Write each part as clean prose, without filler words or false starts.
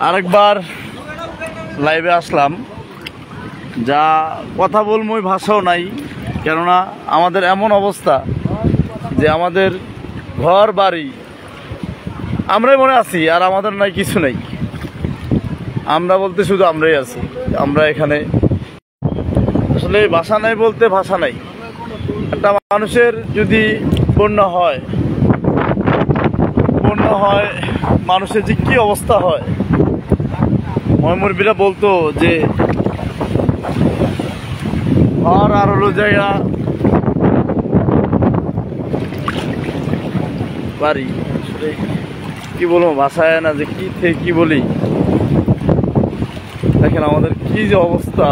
আরেকবার লাইভে আসলাম, যা কথা বলবো ওই ভাষাও নাই। কেননা আমাদের এমন অবস্থা যে আমাদের ঘর বাড়ি আমরাই মনে আছি, আর আমাদের নাই কিছু নেই। আমরা বলতে শুধু আমরাই আছি। আমরা এখানে আসলে ভাষা নাই বলতে ভাষা নাই। একটা মানুষের যদি বন্যা হয় মানুষের যে কি অবস্থা হয়, ময়মুরবিরা বলতো যে ঘর আর হলো জায়গা বাড়ি। আসলে কি বলবো, ভাষায় না যে কি থেকে কি বলি। দেখেন আমাদের কি যে অবস্থা।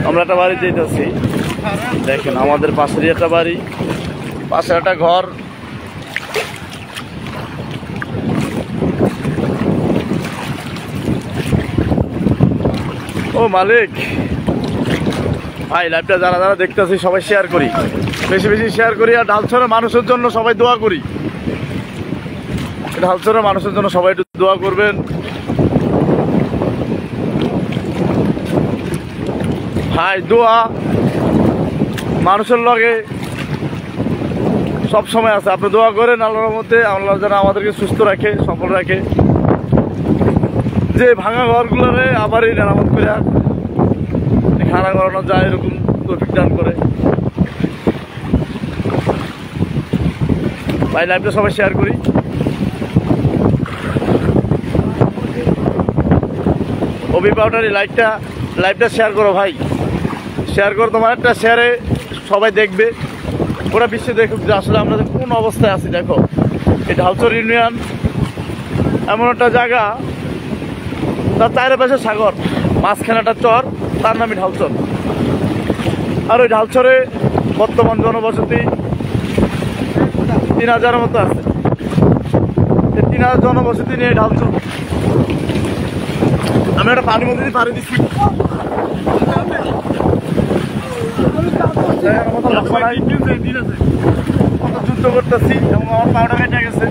আমরা একটা বাড়ি যেতেছি, দেখেন আমাদের পাশেরই একটা বাড়ি, পাশে একটা ঘর। ও মালিক ভাই, লাইভটা যারা যারা দেখতেছি সবাই শেয়ার করি, বেশি বেশি শেয়ার করি। আর ঢালছড়ার মানুষের জন্য সবাই দোয়া করি। ঢালছড়ার মানুষের জন্য সবাই একটু দোয়া করবেন ভাই। দোয়া মানুষের লগে সব সময় আছে। আপনি দোয়া করেন আল্লাহর মধ্যে, আল্লাহ যেন আমাদেরকে সুস্থ রাখে, সফল রাখে। যে ভাঙা ঘরগুলোরে আবারই মেরামত করে খাড়া করানো যায়, এরকম তৌফিক দান করে। ভাই লাইভটা সবাই শেয়ার করি। অভি পাউডারি লাইভটা শেয়ার করো ভাই, শেয়ার করো। তোমার একটা শেয়ারে সবাই দেখবে, ওরা বিশ্বে দেখুক যে আসলে আমরা কোন অবস্থায় আছি। দেখো এই ঢালছড় ইউনিয়ন এমন একটা জায়গা, তার চারিপাশে সাগর, মাঝখানে একটা চর, তার নামই ঢালছড়। আর ওই ঢালছড়ে বর্তমান জনবসতি 3000-এর মতো আছে। 3000 জনবসতি নিয়ে ঢালছড়। আমি একটা পানির মধ্যে পাড়ি দিচ্ছি, যুদ্ধ করতেছি এবং আমার পাউডার কেটে গেছে।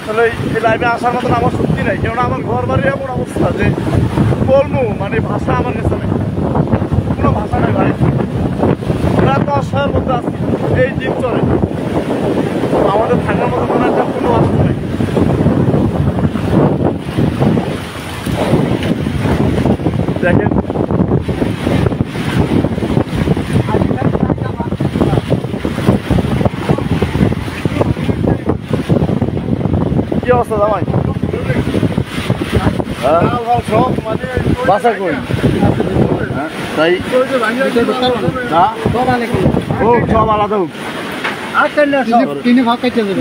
আসলে এই লাইভে আসার মতন আমার সত্যি নাই, কেননা আমার ঘর বাড়ি এমন অবস্থা যে বলবো মানে ভাষা আমার কাছে নেই, কোনো ভাষা নেই ভাই। এত অসহায়ের মধ্যে আছি এই দিন চলে, আমাদের থাকার মতো কোনো একটা কোনো ভাষা নেই। দেখেন কি অবস্থা জামাই? বাসা কই? তাই ও সব আলাদা হোক,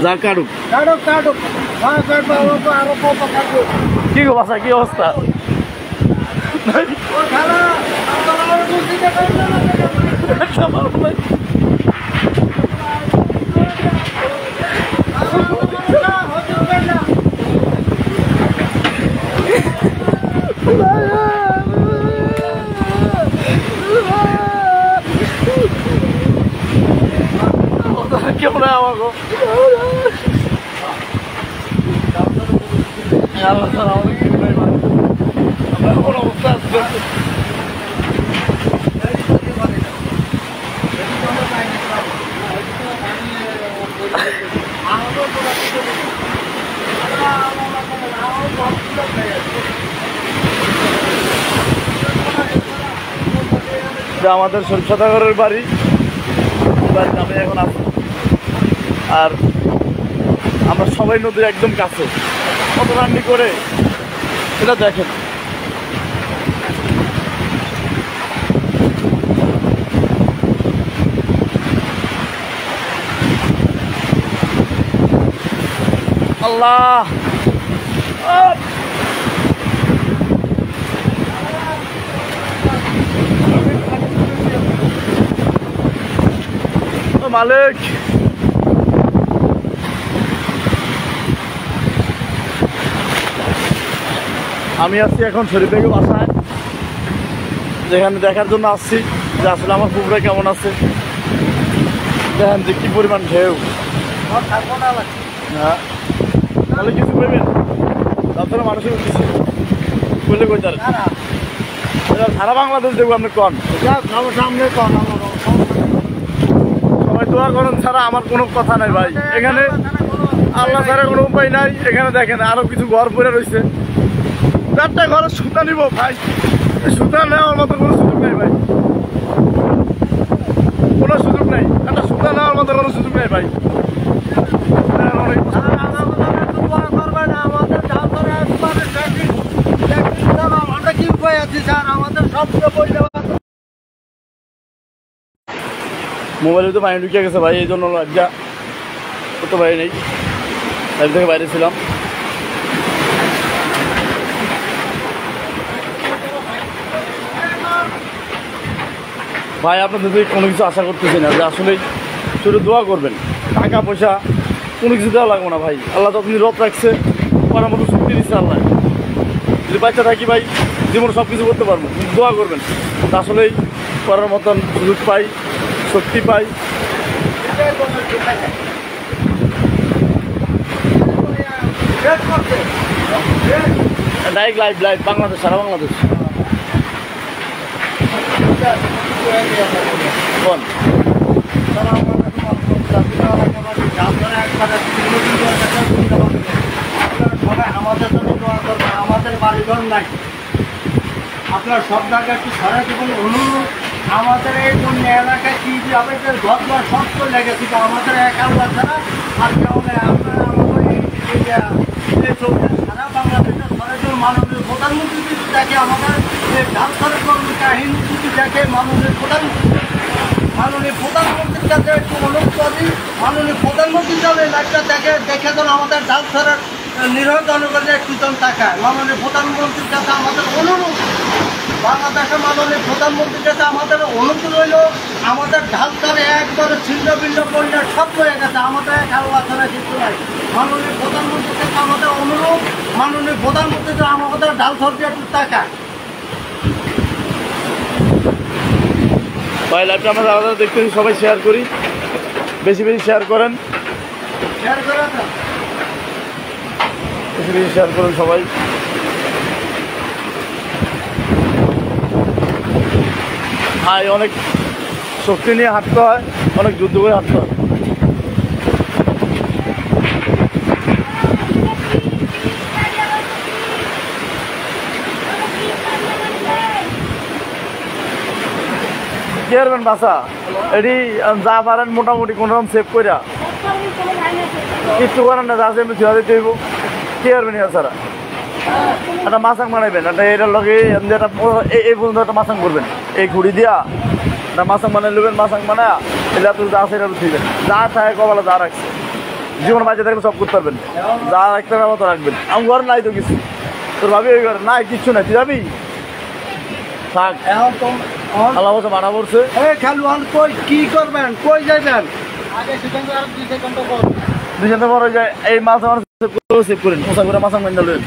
যা কাটুক। কি গো বাসা, কি অবস্থা? কেমন আমাকে অবস্থা আছে। আমাদের সরষাদাগরের বাড়ি আমি এখন আছি, আর আমরা সবাই নদীর একদম কাছে। কত রান্নি করে এটা দেখেন। আল্লাহ মালিক, আমি আসছি এখন শরীফেকে বাসায়, যেখানে দেখার জন্য আসছি যে আসলে আমার পুকুরে কেমন আছে। দেখেন যে কি পরিমাণ ঢেউ। হ্যাঁ তাহলে কিছু করবেন তাছাড়া মানুষের কিছু বললে কই তার সারা বাংলাদেশ দেখবো আপনি কন সামনে কন সবাই দোয়া করেন ছাড়া আমার কোনো কথা নাই ভাই এখানে আল্লাহ ছাড়া কোনো উপায় নাই এখানে দেখেন আরো কিছু ঘর পড়ে রয়েছে চারটা ঘরে সুতা নিব ভাই সুতা নেওয়ার মতো কোনো সুযোগ নেই ভাই কোনো সুযোগ নেই একটা সুতা নেওয়ার মতো কোনো সুযোগ নেই ভাই মোবাইলে তো পানি ঢুকে গেছে ভাই এই জন্য লাইভটা করতে পারি নেই লাইভ থেকে বাইরে ছিলাম ভাই আপনাদের থেকে কোনো কিছু আশা করতেছি না যে আসলেই শুধু দোয়া করবেন টাকা পয়সা কোনো কিছু দেওয়া লাগবে না ভাই আল্লাহ তো আপনি রথ রাখছে করার মতো শক্তি দিচ্ছে আল্লাহ যদি বাচ্চা থাকি ভাই জীবনে সব কিছু করতে পারবো কিন্তু দোয়া করবেন আসলেই করার মতন সুযোগ পাই শক্তি পাই ডাইরেক্ট লাইভ লাইভ বাংলাদেশ সারা বাংলাদেশ কোন আমাদের জন্য দোয়া করবেন আমাদের বাড়িঘর নাই আপনার সব জায়গায় একটু সরাই দেবেন অনুরোধ আমাদের এই কোন এলাকায় কি যে আমাদের ঘর ঘর সব চলে গেছে আমাদের এক আল্লাহ ছাড়া আর কেউ নেই আপনারা আমাদের সারা বাংলাদেশের সরাসরি মাননীয় প্রধানমন্ত্রী যদি দেখে আমাদের এই ডাক্তারের কাহিনী যদি দেখে মাননীয় প্রধানমন্ত্রীর কাছে একটু অনুরোধ করি মাননীয় প্রধানমন্ত্রী যাবে লাইভটা দেখে দেন আমাদের ডাক্তারের নিরহ জনগণের একটু টাকা মাননীয় প্রধানমন্ত্রীর কাছে আমাদের অনুরোধ বাংলাদেশের মাননীয় প্রধানমন্ত্রীর কাছে আমাদের অনুরোধ রইল আমাদের ঢালতারে একবারে ছিন্ন ভিন্ন পণ্যের সব হয়ে গেছে আমাদের এক আল্লাহ ছাড়া কিছু নাই মাননীয় প্রধানমন্ত্রীর কাছে আমাদের অনুরোধ মাননীয় প্রধানমন্ত্রীর আমাদের ঢালতার দিয়ে একটু টাকা ভাই লাইভটা আমরা আলাদা দেখতেছি সবাই শেয়ার করি বেশি বেশি শেয়ার করেন শেয়ার করে বেশি বেশি শেয়ার করুন সবাই ভাই অনেক শক্তি নিয়ে হাঁটতে হয় অনেক যুদ্ধ করে হাঁটতে হয় কি করবেন বাসা এটি যা পারেন মোটামুটি কোনোরকম সেভ করে কিছু করেন না যা আছে এমনি ছেড়ে দিতে হইব কি করবেন এছাড়া একটা মাছাং বানাইবেন একটা এটার লগে যেটা এই পর্যন্ত একটা মাছাং করবেন এই ঘুড়ি দিয়া একটা মাছাং বানাই নেবেন মাছাং বানা এটা তো যা আছে এটা থইবেন যা থাকে কপালে যা রাখছে জীবন বাঁচে থাকলে সব করতে পারবেন যা রাখতে হবে মতো রাখবেন আমার ঘর নাই তো কিছু তোর ভাবি ওই ঘরে নাই কিচ্ছু নাই তুই যাবি থাক আল্লাহ বসে বাড়া পড়ছে খেলোয়াড় কই কি করবেন কই যাইবেন দুই ঘন্টা পরে যায় এই মাছ আমার সেভ করেন মশা করে মাছাং বান্ধা লইন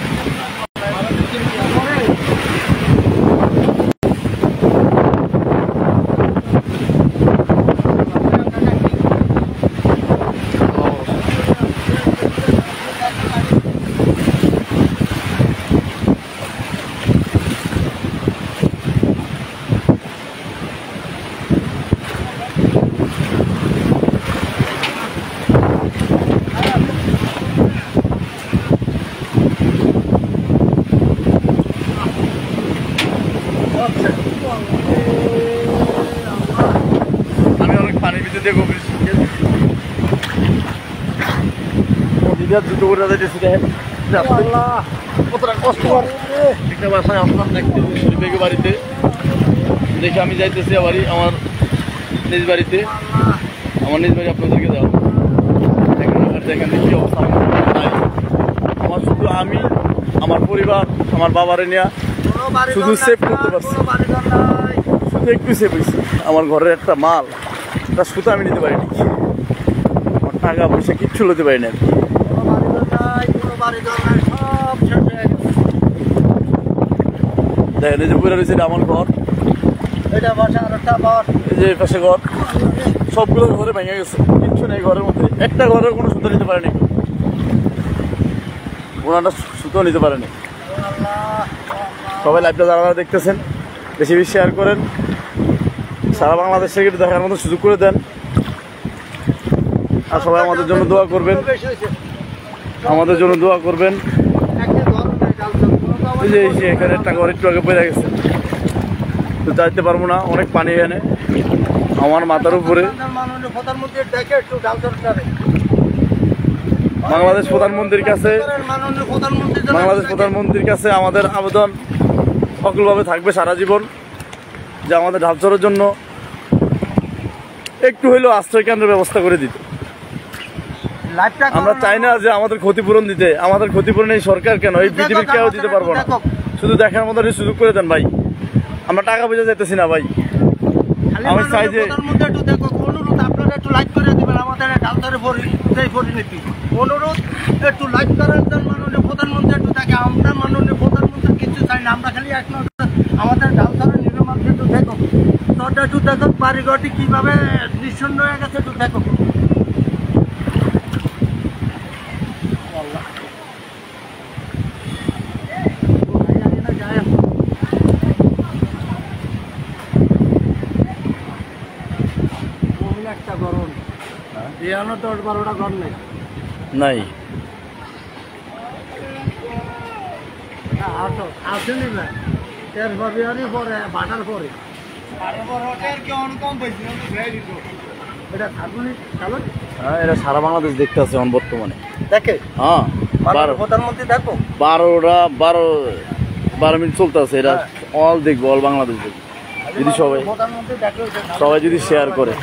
আমি অনেক পানির ভিতরে দিয়ে গভীর দ্রুত করে যাইতেছি কতটা কষ্ট একটা বাসায় আসলাম দেখতে শরীফ বাড়িতে দেখে আমি যাইতেছি বাড়ি আমার নিজ বাড়িতে আমার নিজ বাড়ি আপনাদেরকে যাও দেখেন কি অবস্থা আমার শুধু আমি আমার পরিবার আমার বাবারে নিয়ে শুধু সেভ করতে পারছি শুধু একটু সেভ হয়েছে আমার ঘরের একটা মাল একটা সুতা আমি নিতে পারিনি আমার টাকা পয়সা কিচ্ছু নিতে পারি না দেখেন এই যে পুরা রয়েছে আমার ঘর এই যে পাশে ঘর সবগুলো ঘরে ভেঙে গেছে কিচ্ছু নেই ঘরের মধ্যে একটা ঘরের কোনো সুতা নিতে পারেনি ওনারা সুতো নিতে পারেনি। সবাই লাইভটা যারা দেখতেছেন বেশি বেশি শেয়ার করেন, সারা বাংলাদেশ থেকে দেখার মতো সুযোগ করে দেন, আর সবাই আমাদের জন্য দোয়া করবেন, আমাদের জন্য দোয়া করবেন। এই যে এখানে টাকা একটু আগে পড়ে গেছে, তো যাইতে পারবো না, অনেক পানি এখানে আমার মাথার উপরে। বাংলাদেশ প্রধানমন্ত্রীর কাছে আমাদের আবেদন সকলভাবে থাকবে সারা জীবন, যে আমাদের ঢালচরের জন্য একটু হইলেও আশ্রয় কেন্দ্রের ব্যবস্থা করে দিতে। আমরা চাই না যে আমাদের ক্ষতিপূরণ দিতে, আমাদের ক্ষতিপূরণ এই সরকার কেন, এই পৃথিবীর কেউ দিতে পারবো না, শুধু দেখার মতো সুযোগ করে দেন ভাই। আমরা টাকা পয়সা যেতেছি না ভাই, আমি চাই যে আপনারা একটু লাইক করে দিবেন আমাদের ঢালচরের পরিণতি। অনুরোধ একটু লাইক করার জন্য মাননীয় প্রধানমন্ত্রী একটু থাকে। আমরা মাননীয় প্রধানমন্ত্রী কিছু চাই না, আমরা খালি একমাত্র আমাদের ঢালচরের নির্মাণ একটু দেখো, তোরটা একটু দেখো, বাড়িঘরটি কীভাবে নিঃসন্ন হয়ে গেছে একটু দেখো। একটা গরম 10-12টা ঘর নেই নাই আসেনি না, 13 ফেব্রুয়ারি পরে বাটার পরে এটা সারা বাংলাদেশ দেখতে আছে এখন বর্তমানে। দেখে হ্যাঁ, প্রধানমন্ত্রী দেখো 12 মিনিট চলতে আছে, এটা অল দেখবো, অল বাংলাদেশ দেখবো যদি সবাই যদি শেয়ার করে।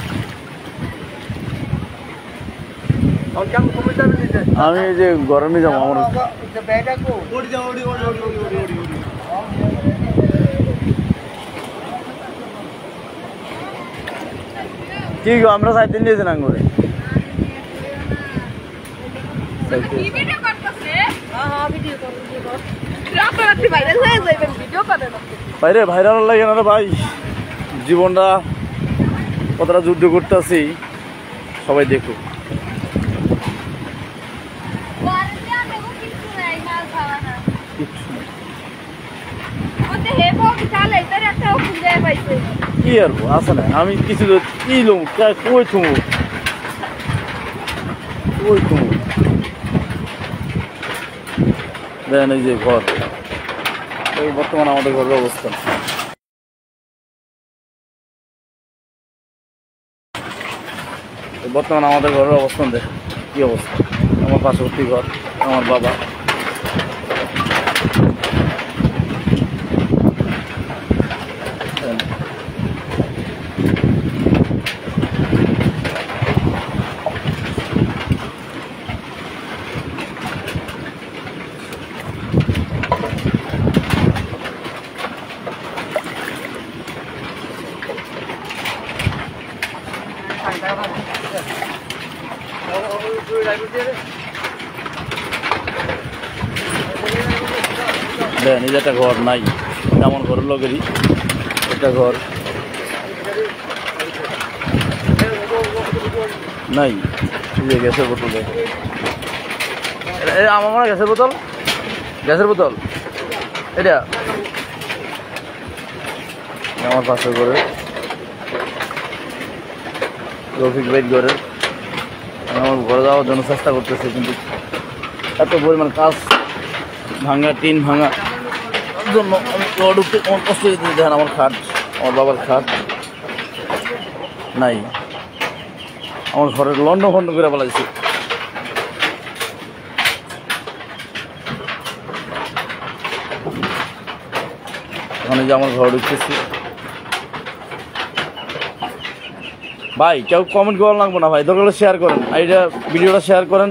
আমি এই যে গরমে যাবো আমার কি গো, আমরা সাইকেল নিয়েছি না করে বাইরে ভাইরাল লাগে না রে ভাই, জীবনটা কতটা যুদ্ধ করতেছি, সবাই দেখুক। কি আর আছে না, আমি কিছু কি লোক কই থুমু দেখেন এই যে ঘর, এই বর্তমানে আমাদের ঘরের অবস্থা। বর্তমানে আমাদের ঘরের অবস্থান দেখেন কি অবস্থা। আমার পার্শ্ববর্তী ঘর, আমার বাবা, দেন এই যে একটা ঘর নাই, তেমন ঘরের লোকেরই একটা ঘর নাই। এই যে গ্যাসের বোতল দেখো, আমার মনে হয় গ্যাসের বোতল এটা আমার পাশের ঘরে রফিক ভাই ঘরে। আমি আমার ঘরে যাওয়ার জন্য চেষ্টা করতেছি, কিন্তু এত পরিমাণ কাজ ভাঙা, টিন ভাঙা জন্য আমি ঢুকতে আমার কষ্ট দিতে দেখেন। আমার খাট, আমার বাবার খাট নাই, আমার ঘরের লন্ড ফন্ড করে ফেলাইছি। ওখানে যে আমার ঘর ঢুকতেছি ভাই, কেউ কমেন্ট করা লাগবো না ভাই, দরকার শেয়ার করেন, এইটা ভিডিওটা শেয়ার করেন,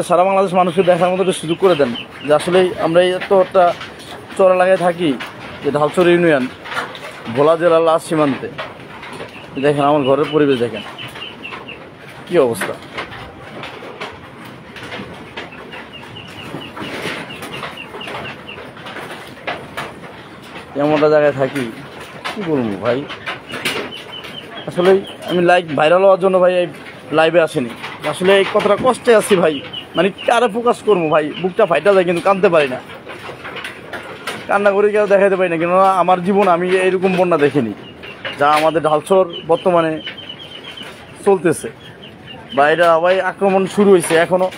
সারা বাংলাদেশ মানুষকে দেখার মতো সুযোগ করে দেন যে আসলে আমরা এত একটা চর এলাকায় থাকি, যে ঢালচর ইউনিয়ন, ভোলা জেলার লাস্ট সীমান্তে। দেখেন আমার ঘরের পরিবেশ, দেখেন কি অবস্থা। এমনটা জায়গায় থাকি, কি বলবো ভাই। আসলে আমি ভাইরাল হওয়ার জন্য ভাই এই লাইভে আসিনি, আসলে এই কতটা কষ্টে আছি ভাই। মানে কারে ফোকাস করবো ভাই, বুকটা ফাইটা যায় কিন্তু কাঁদতে পারি না, কান্না করে কেউ দেখাতে পারি না। কেননা আমার জীবন আমি এইরকম বন্যা দেখিনি যা আমাদের ঢালচর বর্তমানে চলতেছে, বা এটা ভাই আক্রমণ শুরু হয়েছে, এখনও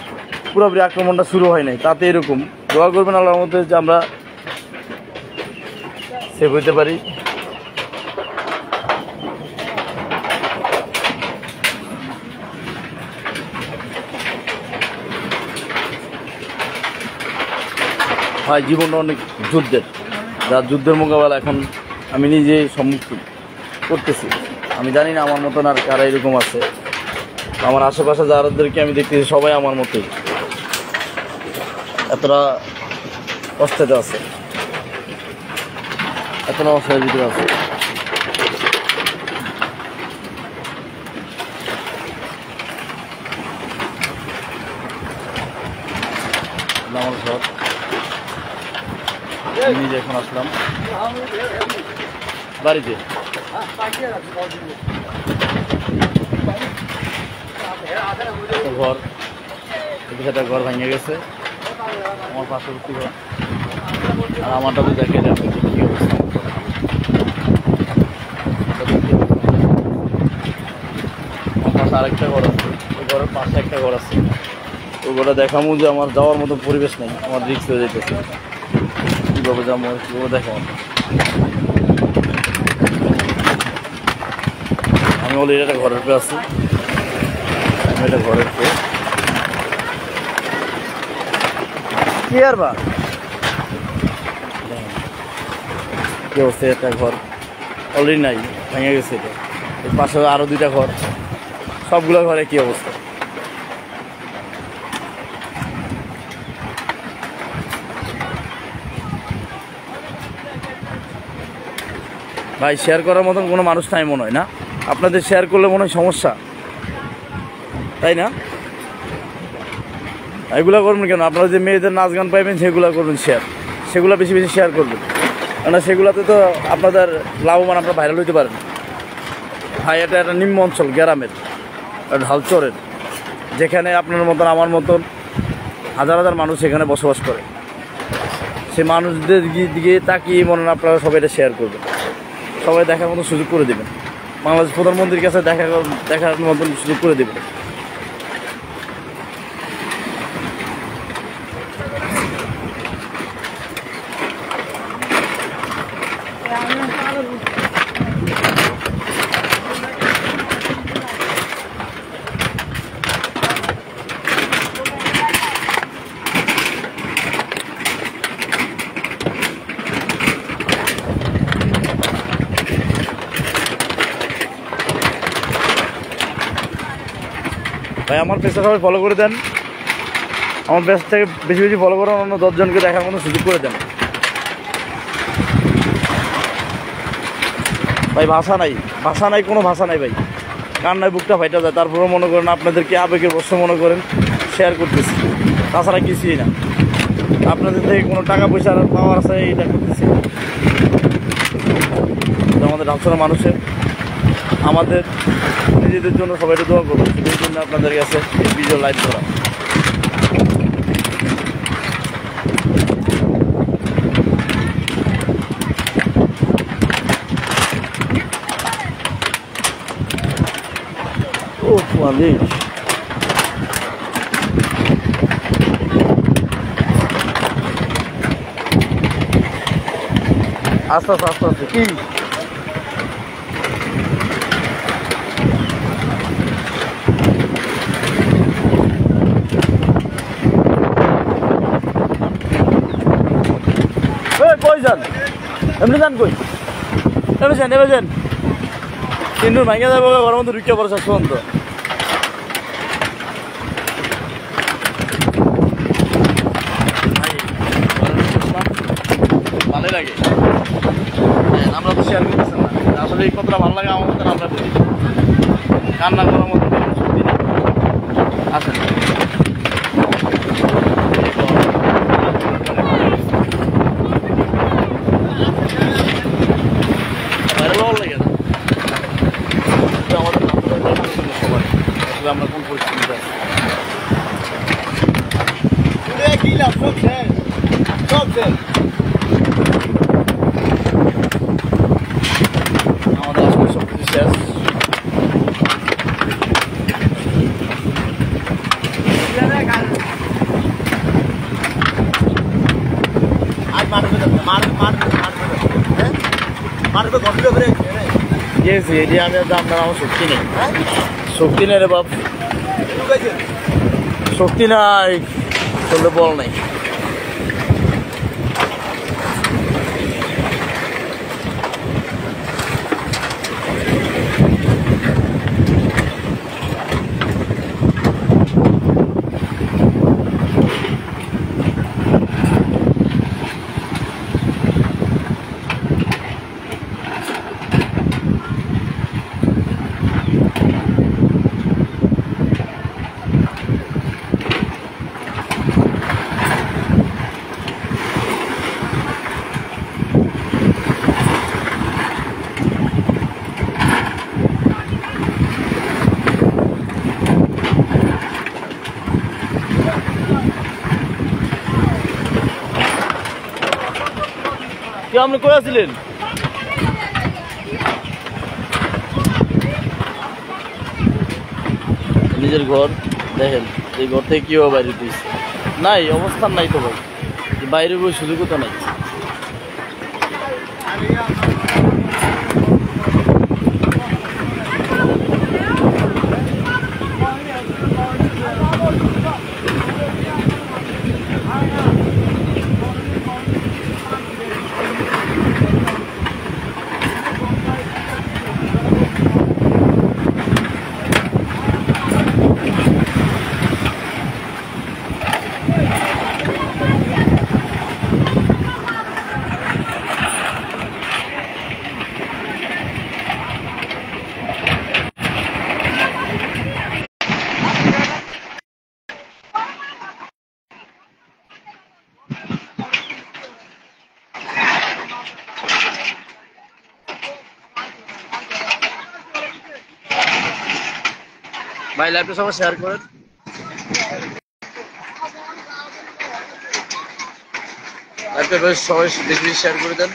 পুরোপুরি আক্রমণটা শুরু হয় নাই। তাতে এরকম দোয়া করবেন আল্লাহর মধ্যে যে আমরা সেভ হইতে পারি। ভাই জীবনটা অনেক যুদ্ধের, যার যুদ্ধের মোকাবেলা এখন আমি নিজে সম্মুখীন করতেছি। আমি জানি না আমার মতন আর কারা এরকম আছে, আমার আশেপাশে যাদেরকে আমি দেখতেছি সবাই আমার মতোই এতটা কষ্টেতে আছে, এতটা অসহায়ের ভিতরে আছে। আমার ঘর নিজে এখন আসলাম বাড়িতে। ঘর একটা ঘর ভেঙে গেছে, আমার পার্শ্ববর্তী ঘর, আর আমারটা তো দেখে কি অবস্থা। আমার পাশে আরেকটা ঘর আছে, ওই ঘরের পাশে একটা ঘর আছে, ওই ঘরে দেখামো যে আমার যাওয়ার মতো পরিবেশ নেই, আমার রিস্ক হয়ে যেতেছে, কীভাবে যাবো কীভাবে দেখাবো। আমি অলরেডি একটা ঘরের পে আছি, আমি এটা ঘরের পে কি আর বা কি অবস্থা। একটা ঘর অলরেডি নাই, ভেঙে গেছে। এটা এর পাশে আরও দুইটা ঘর, সবগুলো ঘরে কি অবস্থা। ভাই শেয়ার করার মতন কোনো মানুষ নাই মনে হয় না, আপনাদের শেয়ার করলে মনে হয় সমস্যা, তাই না? এগুলো করবেন কেন? আপনারা যে মেয়েদের নাচ গান পাইবেন সেগুলো করবেন শেয়ার, সেগুলো বেশি বেশি শেয়ার করবেন, কেননা সেগুলোতে তো আপনাদের লাভবান, আপনারা ভাইরাল হইতে পারেন। ভাই এটা একটা নিম্ন অঞ্চল, গ্রামের ঢালচরের, যেখানে আপনার মতন আমার মতন হাজার হাজার মানুষ এখানে বসবাস করে। সে মানুষদের দিকে তাকিয়ে মনে হয় আপনারা সবাই এটা শেয়ার করবেন, সবাই দেখার মতো সুযোগ করে দেবেন, বাংলাদেশ প্রধানমন্ত্রীর কাছে দেখার মতন সুযোগ করে দেবেন। ভাই আমার পেজটা সবাই ফলো করে দেন, আমার পেজটাকে বেশি বেশি ফলো করে অন্য 10 জনকে দেখার মতো সুযোগ করে দেন। ভাই ভাষা নাই, কোনো ভাষা নাই ভাই, কান্নায় বুকটা ফাইটা যায়। তারপরেও মনে করেন আপনাদেরকে আবেগের বশে মনে করেন শেয়ার করতেছি, তাছাড়া কিছুই না। আপনাদের থেকে কোনো টাকা পয়সা পাওয়ার আছে এটা করতেছি। আমাদের ঢালচরের মানুষের, আমাদের নিজেদের জন্য সবাই দোয়া করবো, সেই জন্য আপনাদের কাছে ভিডিও লাইভ করা। ও মালিক আস্তে আস্তে আস্তে কি কই যান, এমনি যান কই, নেমে যান কিন্তু ভাঙে যাবো, ঘরের মধ্যে ঢুকে পড়ে শেষ পর্যন্ত। ভালোই লাগে, আমরা তো শেয়ার করতেছেন না, আসলে এই কথাটা ভালো লাগে আমার মতো, আমরা বলি কান্না করার মতো সত্যি নেই। আসেন আমরা কোন পরিস্থিতিতে আছি। আমাদের আসলে সব কিছু শেষ। গেছি এটি আমি আপনার আমার শক্তি নেই, শক্তি নেই রে বাপ, শক্তি নাই, চলতে বল নাই। কি আপনি কই আছিলেন? নিজের ঘর দেখেন, এই ঘর থেকে কিভাবে বাইরে দিয়েছে, নাই অবস্থান নাই তো ভাই, বাইরে বই সুযোগও তো নাই। ভাই লাইভটা সবাই শেয়ার করেন। লাইভটা সবাই বেশি বেশি শেয়ার করে দেন।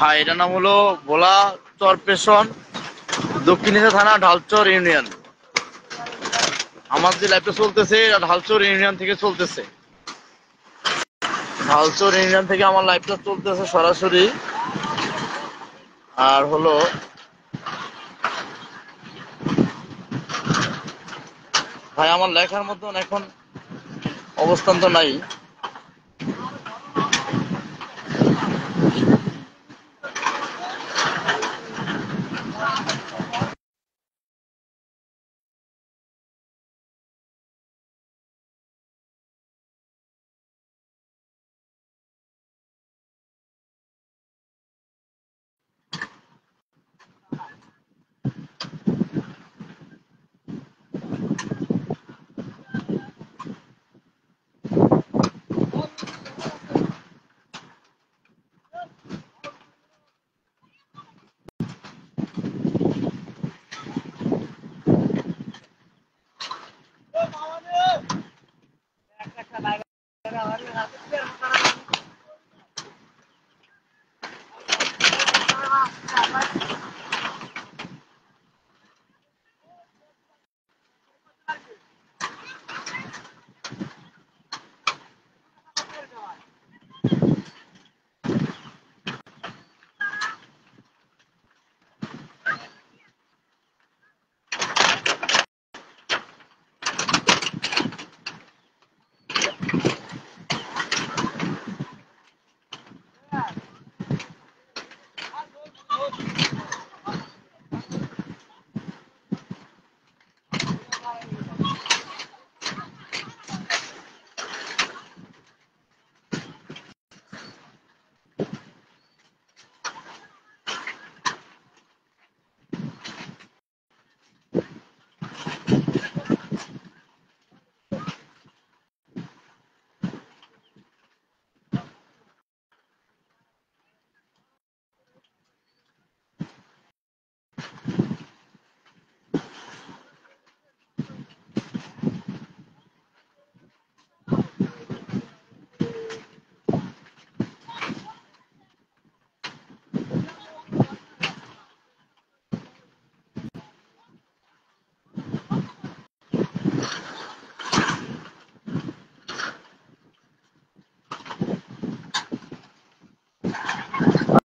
হ্যাঁ, এটার নাম হলো ভোলা চরপেশন, দক্ষিণিয়া থানা, ঢালচর ইউনিয়ন। আমার যে লাইভটা চলতেছে এটা ঢালচর ইউনিয়ন থেকে চলতেছে, ঢালচর ইউনিয়ন থেকে আমার লাইভটা চলতেছে সরাসরি। আর হলো ভাই আমার লেখার মতন এখন অবস্থান তো নাই।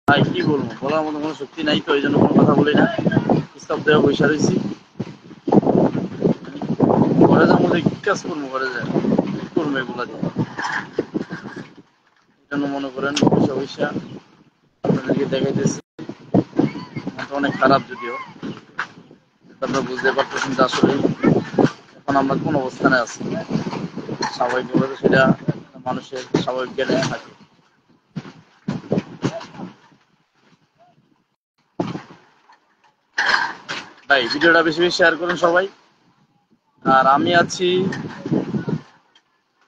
ভাই কি বলবো, বলার মতো কোনো শক্তি নাই, তো এই জন্য কোনো কথা বলি না। স্তব্ধ হয়ে বসে রয়েছি। কলেজের মধ্যে কি কাজ করবো, কলেজে কি করবো এগুলা দিয়ে? এই জন্য মনে করেন পয়সা পয়সা আপনাদেরকে দেখাইতেছি। মনটা অনেক খারাপ, যদিও আপনারা বুঝতে পারতেছেন যে আসলে এখন আমরা কোন অবস্থানে আছি। স্বাভাবিকভাবে সেটা মানুষের স্বাভাবিক জ্ঞানে থাকে। তাই ভিডিওটা বেশি বেশি শেয়ার করুন সবাই। আর আমি আছি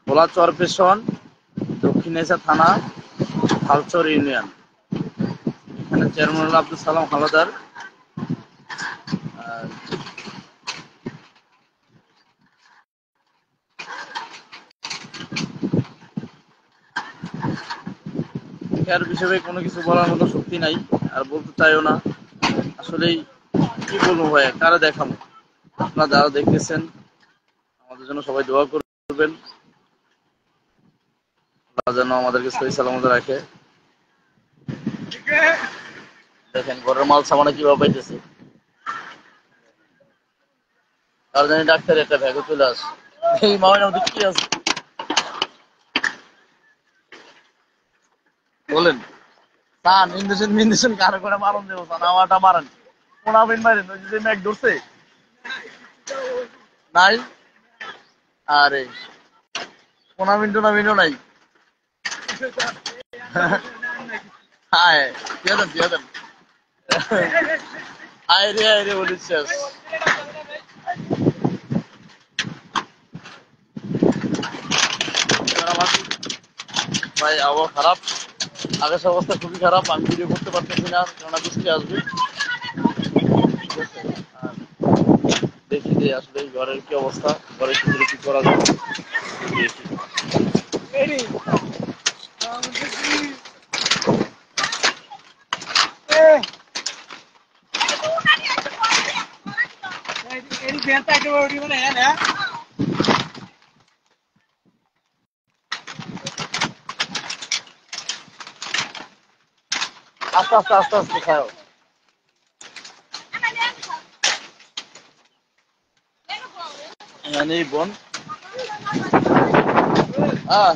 ভোলা চরপেশন, দক্ষিণেশা থানা, হালচর ইউনিয়ন। এখানে চেয়ারম্যান হল আব্দুল সালাম হালাদার। আর এর বিষয়ে কোনো কিছু বলার মতো শক্তি নাই, আর বলতে চাইও না। আসলেই কি বলবো ভাই, কারা দেখাবো? আপনারা যারা দেখতেছেন আমাদের জন্য সবাই দোয়া করবেন, আল্লাহ যেন আমাদেরকে সহি সালামত রাখে। দেখেন ঘরের মাল সামানে কিভাবে পাইতেছে, আর জানি ডাক্তার একটা ব্যাগে চলে আসে। এই মামের মধ্যে কি আছে বলেন? সান ইন্ডেশন মিন্ডেশন কারো করে মারণ দেবো, সান আমারটা মারেন। কোনাবিন মারেন, ওই যে ম্যাক ধরছে নাই। আরে কোনাবিন টোনাবিনও নাই। হায় দিয়ে দেন দিয়ে দেন। আয় রে বলিস শেষ। ভাই আবহাওয়া খারাপ, আকাশের অবস্থা খুবই খারাপ। আমি ভিডিও করতে পারতেছি না, কেননা বৃষ্টি আসবে। আর দেখি যে আসলে এই ঘরের কি অবস্থা, ঘরের ভিতরে কি করা যায় দেখি। আস্তে আস্তে আস্তে আস্তে খাও। এখানেই বোন। হ্যাঁ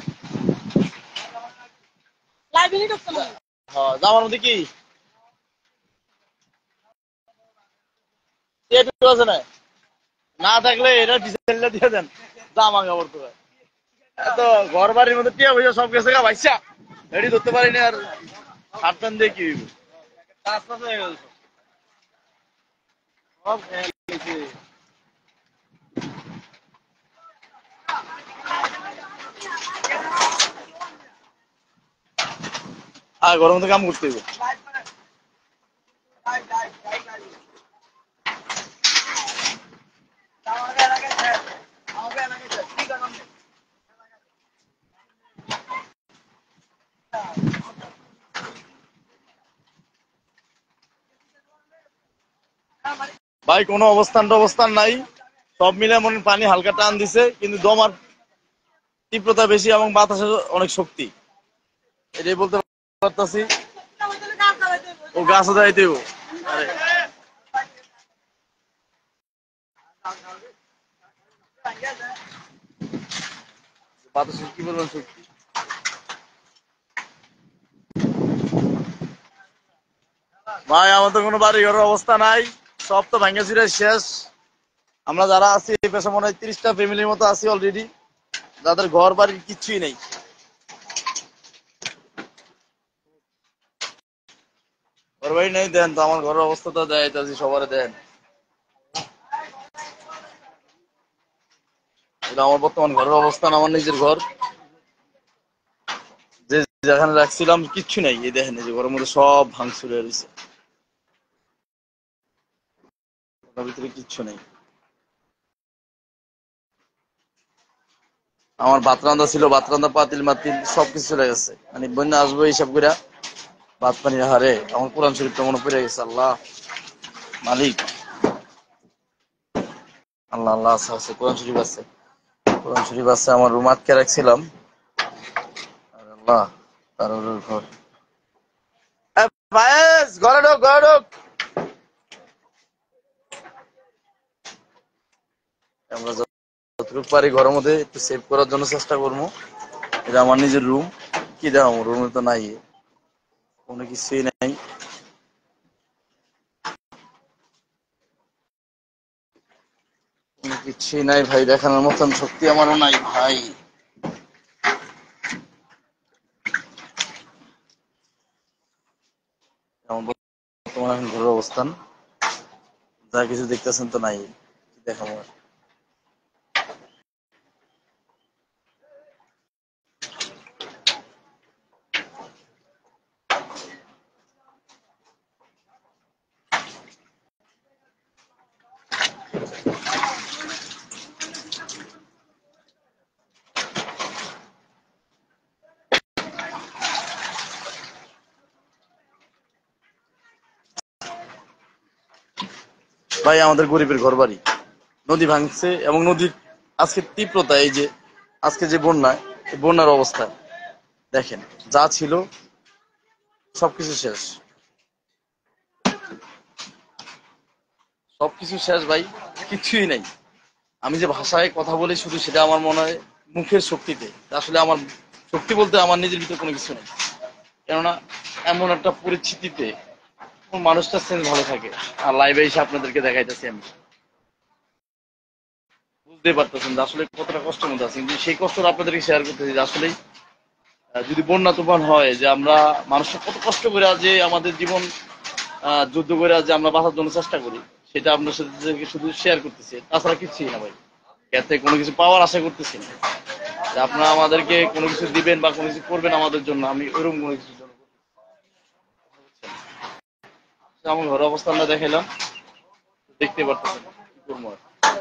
জামার মধ্যে কি টেটু আছে না? না থাকলে এটা ডিজাইনটা দিয়ে দেন, জামা কাপড় তো এত ঘর বাড়ির মধ্যে টিয়া পয়সা সব গেছে গা ভাইসা, এটি ধরতে পারিনি। আর হাতটান দিয়ে কি হইব? আস্তে হয়ে গেল সব খেয়ে গেছে। আর গরম মধ্যে কাম করতে হইব। ভাই কোনো অবস্থান নাই, সব মিলে মনে হয় পানি হালকা টান দিছে, কিন্তু দমার তীব্রতা বেশি এবং বাতাসের অনেক শক্তি, এটাই বলতে পারতাছি। ও গাছও যাইতে হইব। আরে বাতাসের কি বলবেন শক্তি। ভাই আমাদের কোনো বাড়ি ঘরের অবস্থা নাই, সব তো ভাঙ্গা চুরে শেষ। আমরা যারা আছি এই পেশা মনে হয় 30টা ফ্যামিলির মতো আছি অলরেডি, যাদের ঘর বাড়ির কিচ্ছুই নেই। ঘর বাড়ি নেই, দেন তো আমার ঘরের অবস্থাটা দেখাইতেছি সবার, দেন এটা আমার বর্তমান ঘরের অবস্থান। আমার নিজের ঘর, যে যেখানে রাখছিলাম কিচ্ছু নাই। এই দেখেন এই যে ঘরের মধ্যে সব ভাঙচুর হয়ে রয়েছে, ওটার ভিতরে কিচ্ছু নেই। আমার ভাত রান্দা ছিল, ভাত রান্দা পাতিল মাতিল সবকিছু চলে গেছে। মানে বন্যা আসবো এইসব করে ভাত পানি হারে আমার কোরআন শরীফটা মনে পড়ে গেছে। আল্লাহ মালিক, আল্লাহ আল্লাহ আছে আছে, কোরআন শরীফ আছে, কোরআন শরীফ আছে। আমার রুম আটকে রাখছিলাম, আর আল্লাহ তার ঘর। ভাইস ঘরে ঢোক, ঘরে ঢোক। আমরা যতটুকু পারি ঘরের মধ্যে একটু সেভ করার জন্য চেষ্টা করবো। এটা আমার নিজের রুম, কি দেখাবো, রুমে তো নাই, কোনো কিছুই নাই। কোনো কিছুই নাই ভাই, দেখানোর মতন শক্তি আমারও নাই ভাই। এমন বর্তমানে এখন ঘরের অবস্থান, যা কিছু দেখতেছেন তো নাই, কি দেখাবো আর। ভাই আমাদের গরিবের ঘর বাড়ি, নদী ভাঙছে এবং নদীর আজকে তীব্রতা, এই যে আজকে যে বন্যা, এই বন্যার অবস্থা দেখেন, যা ছিল সবকিছু শেষ, সবকিছু শেষ ভাই, কিছুই নাই। আমি যে ভাষায় কথা বলি শুধু সেটা আমার মনে হয় মুখের শক্তিতে, আসলে আমার শক্তি বলতে আমার নিজের ভিতরে কোনো কিছু নেই। কেননা এমন একটা পরিস্থিতিতে মানুষটা সেন্স ভালো থাকে। আর লাইভে এসে আপনাদেরকে দেখাইতেছি, আমি বুঝতে পারতেছেন যে আসলে কতটা কষ্টের মধ্যে আছি, কিন্তু সেই কষ্টটা আপনাদেরকে শেয়ার করতেছি যে আসলে যদি বন্যা তুফান হয়, যে আমরা মানুষের কত কষ্ট করে যে আমাদের জীবন যুদ্ধ করে যে আমরা বাঁচার জন্য চেষ্টা করি, সেটা আপনার সাথে শুধু শেয়ার করতেছি, তাছাড়া কিছুই না ভাই। এতে কোনো কিছু পাওয়ার আশা করতেছি না যে আপনারা আমাদেরকে কোনো কিছু দিবেন বা কোনো কিছু করবেন আমাদের জন্য, আমি ওইরকম কোনো কিছুর জন্য আমার ঘরের অবস্থানটা দেখাইলাম, দেখতে পারতেছেন কি করবো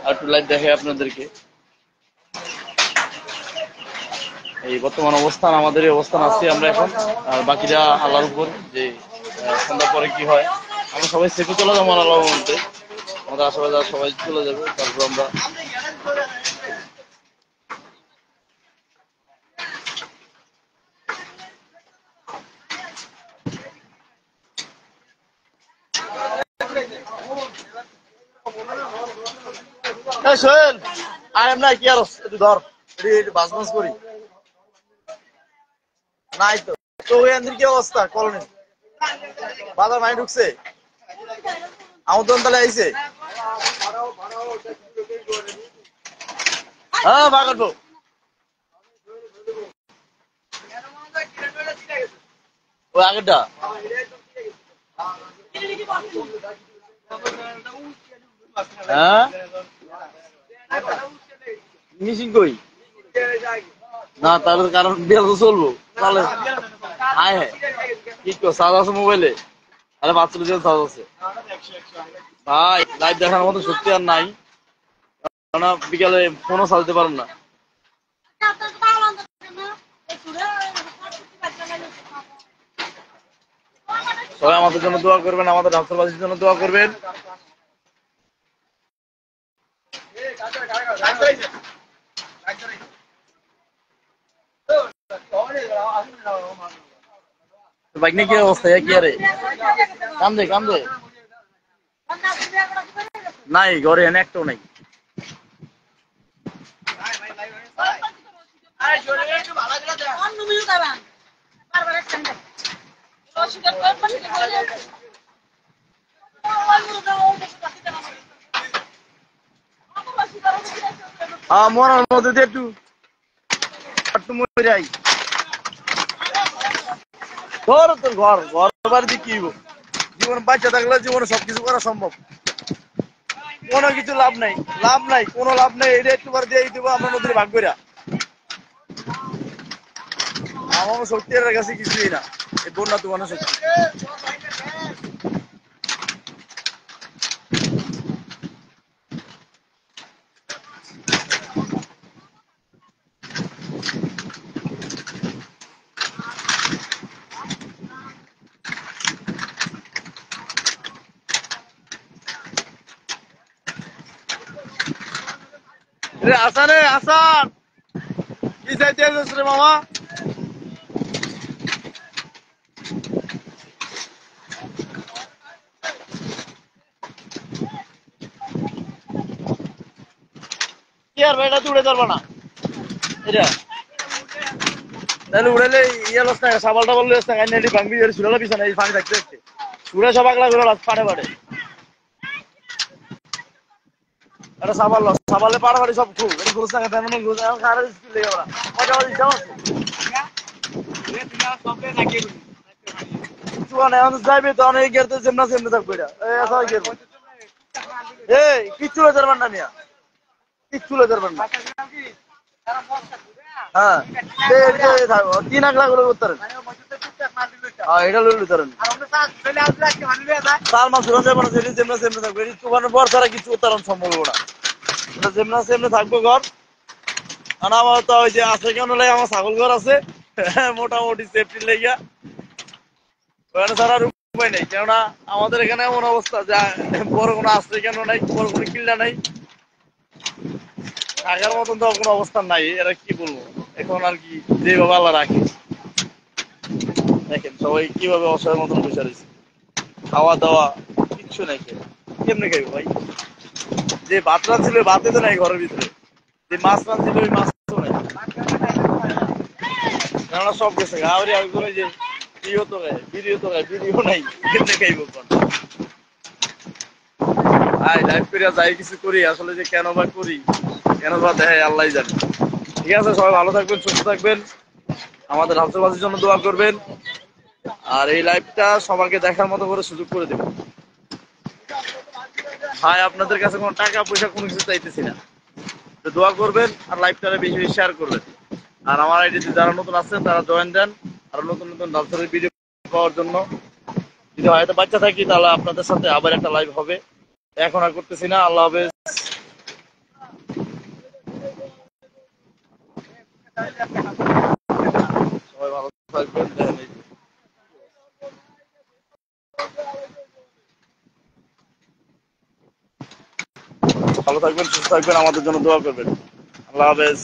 আর একটু লাইভ দেখাই আপনাদেরকে। এই বর্তমান অবস্থান, আমাদের এই অবস্থান আছি আমরা এখন, আর বাকিটা আল্লাহর উপর, যে সন্ধ্যার পরে কি হয়। আমরা সবাই সেফে চলে যাবো আল্লাহর মধ্যে, আমাদের আশেপাশে সবাই চলে যাবে, তারপর আমরা সোহেল আই এম নাই কি আর একটু ধর, বাস বাস করি নাই তো। তো ওই আন্দির কি অবস্থা কলোনি, বাজার মাই ঢুকছে, আমন্ত্রণ তাহলে আইছে, হ্যাঁ বাগাবো ওই আগেরটা। হ্যাঁ মিশিং কই না, তার কারণ বিয়াল তো চলবো তাহলে। হ্যাঁ হ্যাঁ কি কো চার্জ আছে মোবাইলে, আরে 45 চার্জ আছে ভাই, লাইভ দেখার মতো সত্যি আর নাই, কারণ বিকালে ফোনও চালাতে পারেন না। সবাই আমাদের জন্য দোয়া করবেন, আমাদের ডাক্তারবাসীর জন্য দোয়া করবেন। বাইক নিয়ে কি অবস্থা, কি আরে কান্দে কান্দে নাই, ঘরে এনে একটাও নাই। মরার মধ্যে দিয়ে একটু একটু মরে যাই, ধর তোর ঘর ঘর বাড়িতে কি জীবন বাচ্চা থাকলে জীবনে সবকিছু করা সম্ভব, কোনো কিছু লাভ নাই, লাভ নাই, কোনো লাভ নাই। এটা একটু বার দিয়ে দিব আমরা নদীর ভাগ কইরা, আমার শক্তি এর কাছে কিছুই না, এই বন্যা তোমার শক্তি। রে আসান, আসান কি চাইতে রে মামা, আর ভাই এটা তো উড়ে ধরবা না এটা তাহলে উড়াইলে ইয়ে লস থাকে সাবাল টাবাল লস থাকে নেটি ভাঙবি এর সুরালা বিছানা এই পানি থাকতে থাকতে সুরে সব আগলা করে লস পাড়ে পাড়ে এটা সাবাল লস সাবালে পাড়ে পাড়ে সব খুব এটা ঘুষ থাকে তেমন ঘুষ এখন খারাপ স্কিল লেগে ওরা কয়টা বাজে যাও চুয়ান এখন যাইবে তো অনেক গেরতে যেমনা সেমনে থাকবে এটা এসা গেরবে এই কিচ্ছু লইতে পারবেন না মিয়া কিচ্ছু লইতে পারবেন না হ্যাঁ থাকবো 3 লাখ করে করতে পারেন হ্যাঁ এটা লইতে পারেন তার মাছ ধরন যাবে না সেটি যেমনা সেমনে থাকবে এটি চুয়ানের পর ছাড়া কিছু উত্তরণ সম্ভব না এটা যেমনা সেমনে থাকবো ঘর আর আমার তো ওই যে আছে কেন লাই আমার ছাগল ঘর আছে মোটামুটি সেফটি লেগা ওখানে ছাড়া আর উপায় নেই কেননা আমাদের এখানে এমন অবস্থা যা বড় কোনো আশ্রয় কেন নাই বড় কোনো কিল্লা নাই থাকার মতন তো কোনো অবস্থা নাই এরা কি বলবো এখন আর কি যেভাবে আল্লাহ রাখে দেখেন সবাই কিভাবে অসহায়ের মতন বসে রয়েছে খাওয়া দাওয়া কিচ্ছু নাই কেমনে খাইবো ভাই যে ভাত রাঁধছিল ভাতে তো নাই ঘরের ভিতরে যে মাছ রাঁধছিল ওই মাছ তো নাই কেননা সব গেছে আবার একজন ওই যে ভিডিও তো গায়ে ভিডিও নাই কেমনে খাইবো ভাই লাইভ করিয়া যাই কিছু করি আসলে যে কেন বা করি কেন বা দেখাই আল্লাহ জানে ঠিক আছে সবাই ভালো থাকবেন সুস্থ থাকবেন আমাদের হাফসাবাসীর জন্য দোয়া করবেন আর এই লাইভটা সবাইকে দেখার মতো করে সুযোগ করে দেবেন ভাই আপনাদের কাছে কোনো টাকা পয়সা কোনো কিছু চাইতেছি না তো দোয়া করবেন আর লাইভটা বেশি বেশি শেয়ার করবেন আর আমার আইডিতে যারা নতুন আছেন তারা জয়েন দেন আর নতুন নতুন ডান্সারের ভিডিও পাওয়ার জন্য যদি হয়তো বাচ্চা থাকি তাহলে আপনাদের সাথে আবার একটা লাইভ হবে এখন আর করতেছি না আল্লাহ হাফেজ সবাই ভালো থাকবেন ভালো থাকবেন সুস্থ থাকবেন আমাদের জন্য দোয়া করবেন আল্লাহ হাফেজ